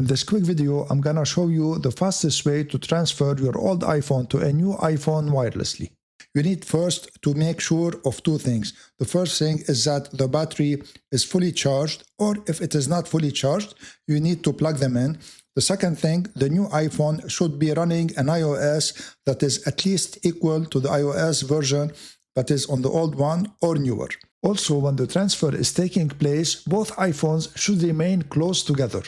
In this quick video, I'm gonna show you the fastest way to transfer your old iPhone to a new iPhone wirelessly. You need first to make sure of two things. The first thing is that the battery is fully charged, or if it is not fully charged, you need to plug them in. The second thing, the new iPhone should be running an iOS that is at least equal to the iOS version that is on the old one or newer. Also, when the transfer is taking place, both iPhones should remain close together.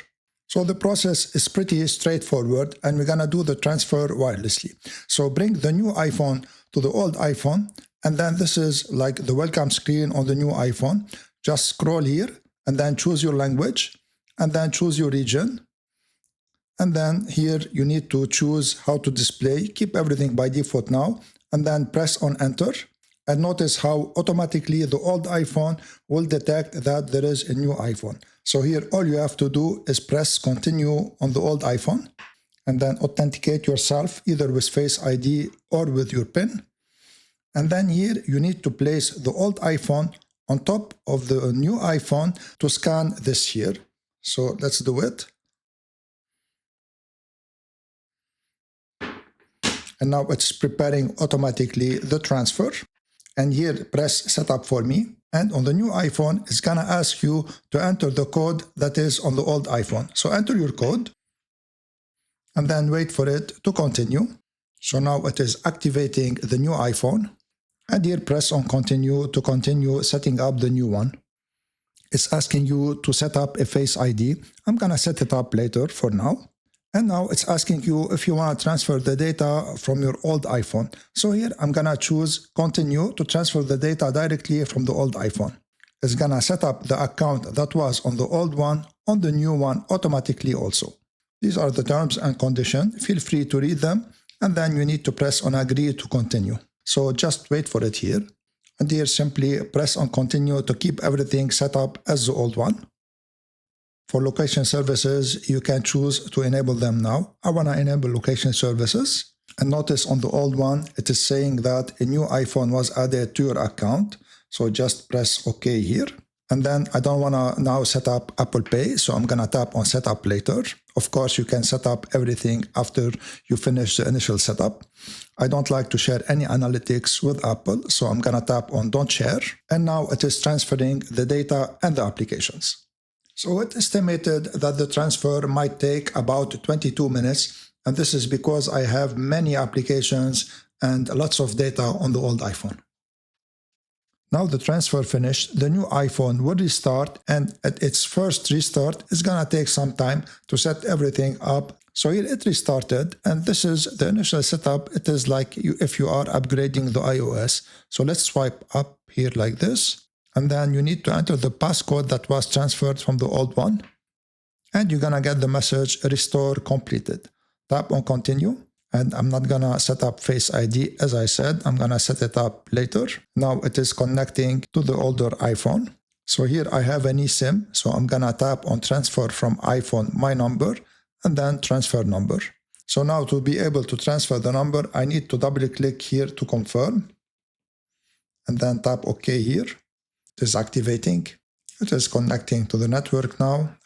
So the process is pretty straightforward, and we're gonna do the transfer wirelessly. So bring the new iPhone to the old iPhone, and then this is like the welcome screen on the new iPhone. Just scroll here and then choose your language and then choose your region. And then here you need to choose how to display. Keep everything by default now, and then press on enter. And notice how automatically the old iPhone will detect that there is a new iPhone. So here all you have to do is press continue on the old iPhone and then authenticate yourself either with Face ID or with your PIN. And then here you need to place the old iPhone on top of the new iPhone to scan this here. So let's do it. And now it's preparing automatically the transfer. And here press setup for me. And on the new iPhone, it's gonna ask you to enter the code that is on the old iPhone. So enter your code and then wait for it to continue. So now it is activating the new iPhone. And here press on continue to continue setting up the new one. It's asking you to set up a Face ID. I'm gonna set it up later for now. And now it's asking you if you want to transfer the data from your old iPhone. So here I'm going to choose continue to transfer the data directly from the old iPhone. It's going to set up the account that was on the old one on the new one automatically also. These are the terms and conditions. Feel free to read them, and then you need to press on agree to continue. So just wait for it here. And here simply press on continue to keep everything set up as the old one. For location services, you can choose to enable them now. I want to enable location services. And notice on the old one, it is saying that a new iPhone was added to your account. So just press OK here. And then I don't want to now set up Apple Pay, so I'm going to tap on Setup later. Of course, you can set up everything after you finish the initial setup. I don't like to share any analytics with Apple, so I'm going to tap on Don't Share. And now it is transferring the data and the applications. So it estimated that the transfer might take about 22 minutes, and this is because I have many applications and lots of data on the old iPhone. Now the transfer finished, the new iPhone will restart, and at its first restart, it's gonna take some time to set everything up. So here it restarted, and this is the initial setup. It is like if you are upgrading the iOS. So let's swipe up here like this. And then you need to enter the passcode that was transferred from the old one. And you're gonna get the message restore completed. Tap on continue. And I'm not gonna set up Face ID as I said. I'm gonna set it up later. Now it is connecting to the older iPhone. So here I have an eSIM. So I'm gonna tap on transfer from iPhone my number and then transfer number. So now to be able to transfer the number, I need to double click here to confirm. And then tap OK here. It is activating. It is connecting to the network now.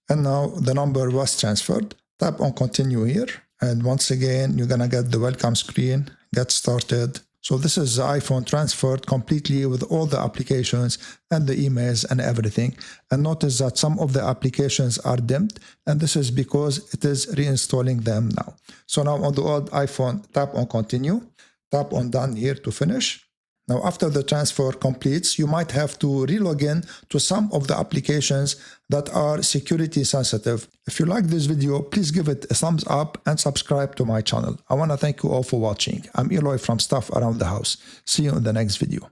And now the number was transferred. Tap on continue here. And once again, you're gonna get the welcome screen, get started. So this is the iPhone transferred completely with all the applications and the emails and everything. And notice that some of the applications are dimmed, and this is because it is reinstalling them now. So now on the old iPhone, tap on continue, tap on done here to finish. Now, after the transfer completes, you might have to re-log in to some of the applications that are security sensitive. If you like this video, please give it a thumbs up and subscribe to my channel. I want to thank you all for watching. I'm Eloy from Stuff Around the House. See you in the next video.